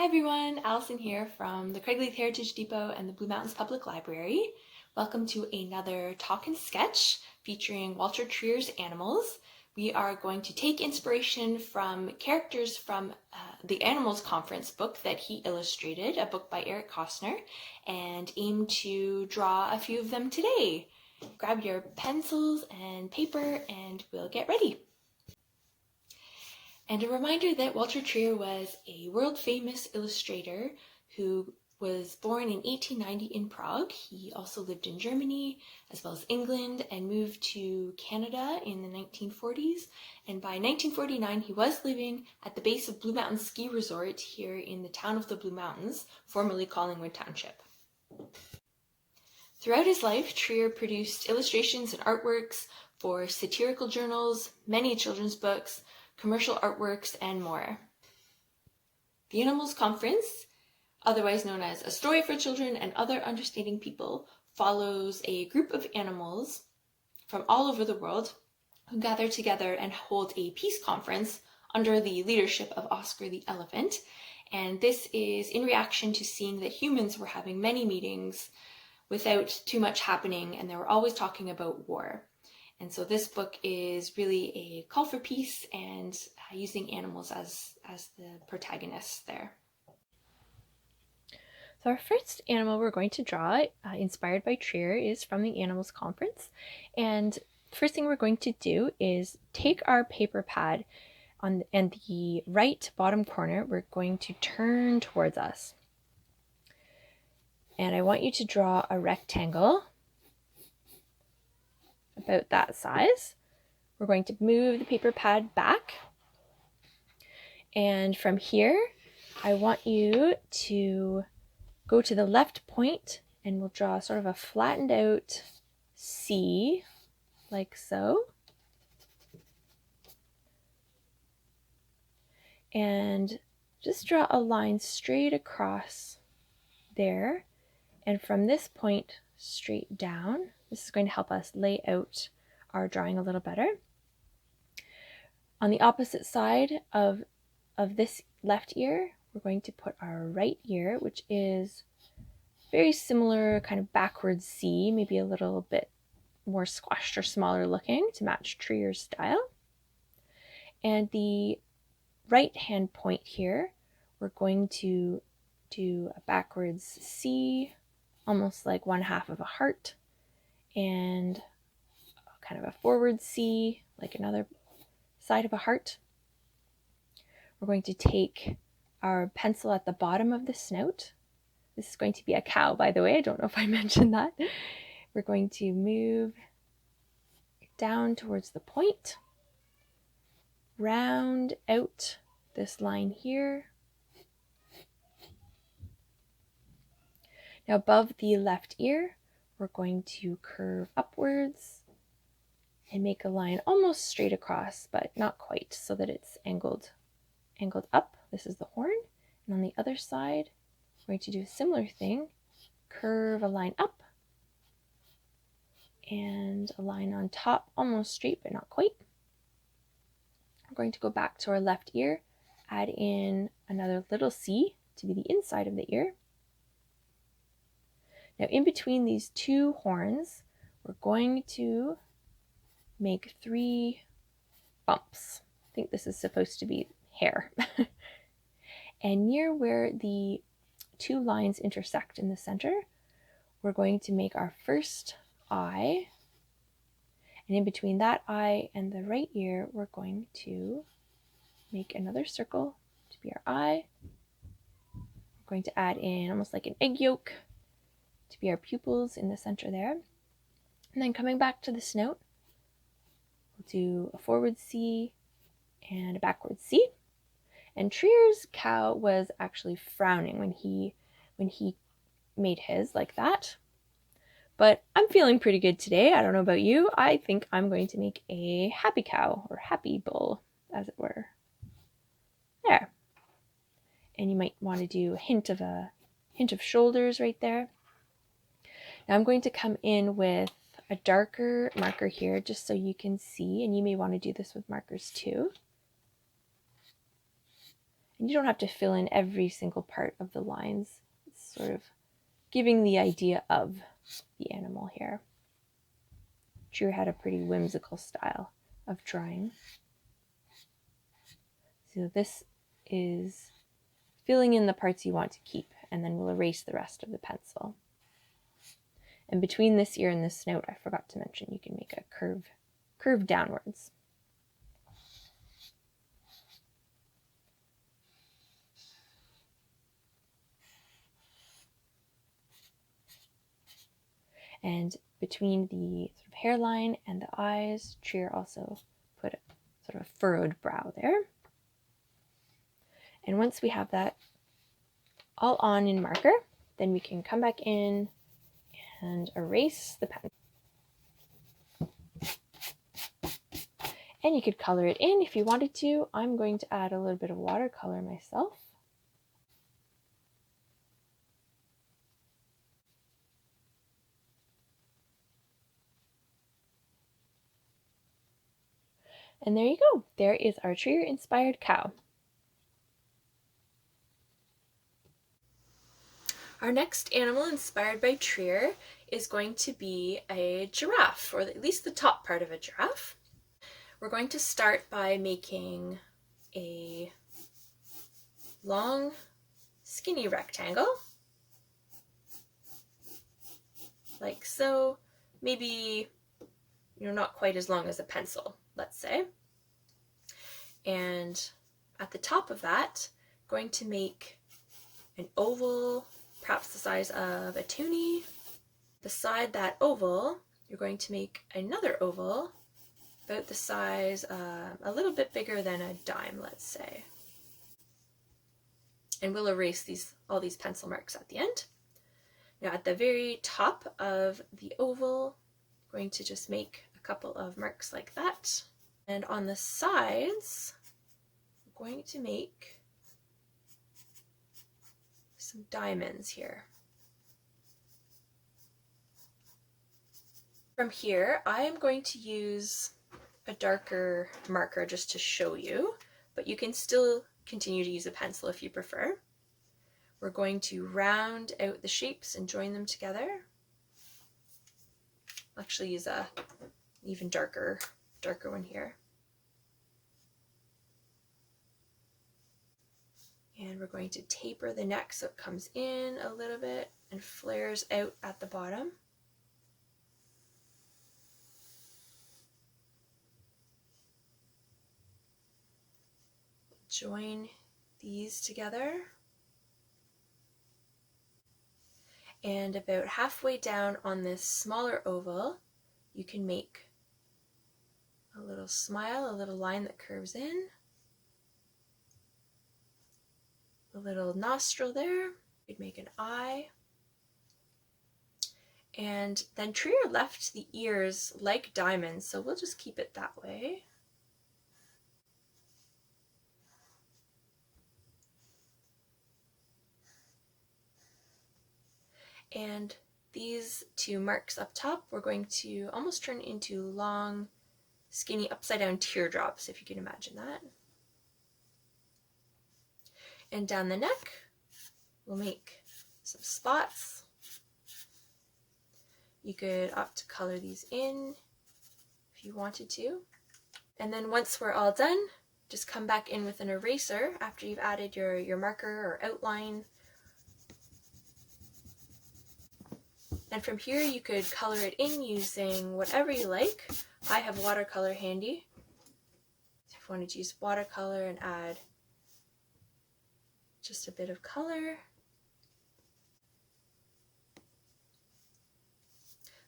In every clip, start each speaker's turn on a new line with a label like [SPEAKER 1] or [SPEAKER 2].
[SPEAKER 1] Hi everyone, Allison here from the Craigleith Heritage Depot and the Blue Mountains Public Library. Welcome to another talk and sketch featuring Walter Trier's animals. We are going to take inspiration from characters from the Animals Conference book that he illustrated, a book by Eric Costner, and aim to draw a few of them today. Grab your pencils and paper and we'll get ready. And a reminder that Walter Trier was a world-famous illustrator who was born in 1890 in Prague. He also lived in Germany as well as England and moved to Canada in the 1940s. And by 1949, he was living at the base of Blue Mountain Ski Resort here in the town of the Blue Mountains, formerly Collingwood Township. Throughout his life, Trier produced illustrations and artworks for satirical journals, many children's books, commercial artworks, and more. The Animals Conference, otherwise known as A Story for Children and Other Understanding People, follows a group of animals from all over the world who gather together and hold a peace conference under the leadership of Oscar the elephant. And this is in reaction to seeing that humans were having many meetings without too much happening, and they were always talking about war. And so this book is really a call for peace and using animals as the protagonists there.
[SPEAKER 2] So our first animal we're going to draw, inspired by Trier, is from the Animals Conference. And the first thing we're going to do is take our paper pad and the right bottom corner, we're going to turn towards us. And I want you to draw a rectangle about that size. We're going to move the paper pad back. And from here, I want you to go to the left point and we'll draw sort of a flattened out C, like so. And just draw a line straight across there. And from this point straight down, this is going to help us lay out our drawing a little better. On the opposite side of this left ear, we're going to put our right ear, which is very similar kind of backwards C, maybe a little bit more squashed or smaller looking to match Trier's style. And the right hand point here, we're going to do a backwards C, almost like one half of a heart, and kind of a forward C, like another side of a heart. We're going to take our pencil at the bottom of the snout. This is going to be a cow, by the way. I don't know if I mentioned that. We're going to move down towards the point, round out this line here. Now above the left ear, we're going to curve upwards and make a line almost straight across, but not quite, so that it's angled up. This is the horn. And on the other side, we're going to do a similar thing, curve a line up and a line on top, almost straight, but not quite. We're going to go back to our left ear, add in another little C to be the inside of the ear. Now in between these two horns, we're going to make 3 bumps. I think this is supposed to be hair. And near where the 2 lines intersect in the center, we're going to make our first eye. And in between that eye and the right ear, we're going to make another circle to be our eye. We're going to add in almost like an egg yolk to be our pupils in the center there. And then coming back to the snout, we'll do a forward C and a backward C. And Trier's cow was actually frowning when he made his like that. But I'm feeling pretty good today. I don't know about you. I think I'm going to make a happy cow, or happy bull, as it were. There. And you might want to do a hint of shoulders right there. Now I'm going to come in with a darker marker here just so you can see, and you may want to do this with markers too. And you don't have to fill in every single part of the lines. It's sort of giving the idea of the animal here. Trier had a pretty whimsical style of drawing. So this is filling in the parts you want to keep, and then we'll erase the rest of the pencil. And between this ear and this snout, I forgot to mention, you can make a curve downwards. And between the sort of hairline and the eyes, Trier also put a sort of furrowed brow there. And once we have that all on in marker, then we can come back in and erase the pen. And you could color it in if you wanted to. I'm going to add a little bit of watercolor myself. And there you go. There is our Trier-inspired cow.
[SPEAKER 1] Our next animal inspired by Trier is going to be a giraffe, or at least the top part of a giraffe. We're going to start by making a long, skinny rectangle, like so, maybe not quite as long as a pencil, let's say. And at the top of that, going to make an oval, perhaps the size of a toonie. Beside that oval, you're going to make another oval about the size, a little bit bigger than a dime, let's say. And we'll erase all these pencil marks at the end. Now at the very top of the oval, I'm going to just make a couple of marks like that. And on the sides, I'm going to make some diamonds here. From here, I am going to use a darker marker just to show you, but you can still continue to use a pencil if you prefer. We're going to round out the shapes and join them together. I'll actually use a even darker one here. And we're going to taper the neck so it comes in a little bit and flares out at the bottom. Join these together. And about halfway down on this smaller oval, you can make a little smile, a little line that curves in, a little nostril there. You'd make an eye. And then Trier left the ears like diamonds, so we'll just keep it that way. And these two marks up top, we're going to almost turn into long, skinny, upside down teardrops, if you can imagine that. And down the neck, we'll make some spots. You could opt to color these in if you wanted to. And then once we're all done, just come back in with an eraser after you've added your marker or outline. And from here you could color it in using whatever you like. I have watercolor handy. So if you wanted to use watercolor and add just a bit of color.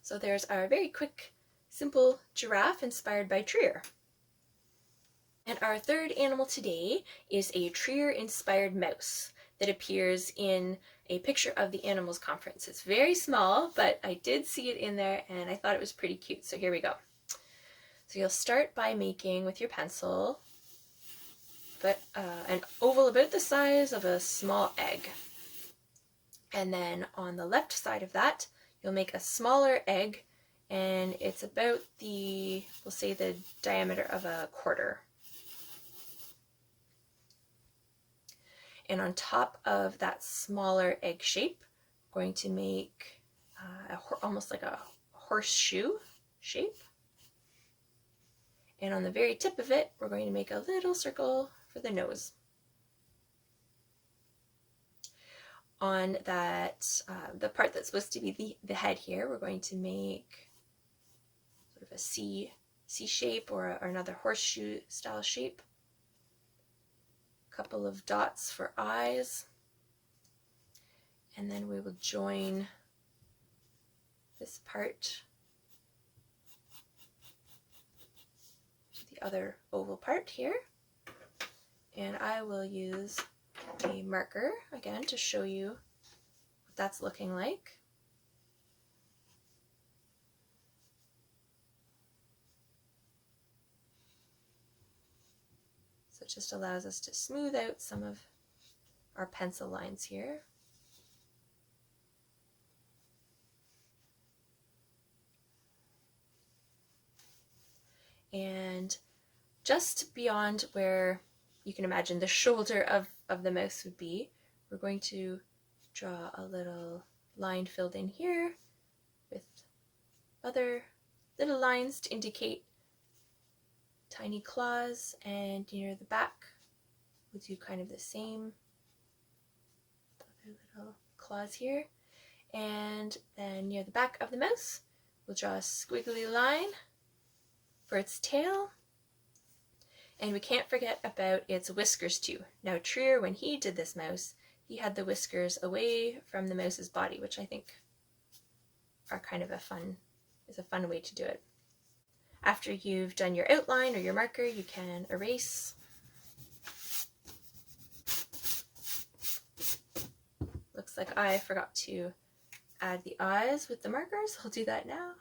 [SPEAKER 1] So there's our very quick, simple giraffe inspired by Trier. And our third animal today is a Trier-inspired mouse that appears in a picture of the Animals Conference. It's very small, but I did see it in there and I thought it was pretty cute. So here we go. So you'll start by making with your pencil an oval about the size of a small egg. And then on the left side of that, you'll make a smaller egg, and it's about we'll say the diameter of a quarter.
[SPEAKER 2] And on top of that smaller egg shape, we're going to make almost like a horseshoe shape. And on the very tip of it, we're going to make a little circle for the nose. On that, the part that's supposed to be the head here, we're going to make sort of a C shape or another horseshoe style shape. A couple of dots for eyes. And then we will join this part to the other oval part here. And I will use a marker again to show you what that's looking like. So it just allows us to smooth out some of our pencil lines here. And just beyond where you can imagine the shoulder of the mouse would be, we're going to draw a little line filled in here with other little lines to indicate tiny claws, and near the back we'll do kind of the same, other little claws here, and then near the back of the mouse we'll draw a squiggly line for its tail. And we can't forget about its whiskers too. Now Trier, when he did this mouse, he had the whiskers away from the mouse's body, which I think are kind of a fun way to do it. After you've done your outline or your marker, you can erase. Looks like I forgot to add the eyes with the markers. I'll do that now.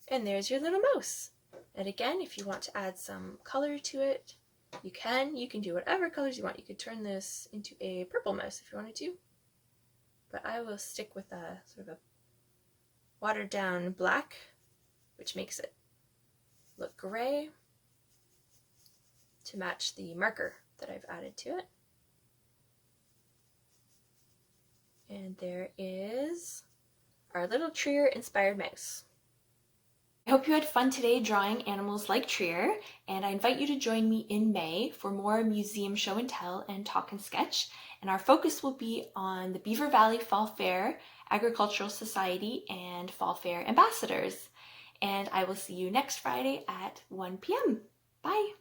[SPEAKER 2] And there's your little mouse. And again, if you want to add some color to it, you can. You can do whatever colors you want. You could turn this into a purple mouse if you wanted to. But I will stick with a sort of a watered down black, which makes it look gray to match the marker that I've added to it. And there is our little Trier inspired mouse.
[SPEAKER 1] I hope you had fun today drawing animals like Trier, and I invite you to join me in May for more museum show and tell and talk and sketch. And our focus will be on the Beaver Valley Fall Fair, Agricultural Society, and Fall Fair ambassadors. And I will see you next Friday at 1 p.m. Bye!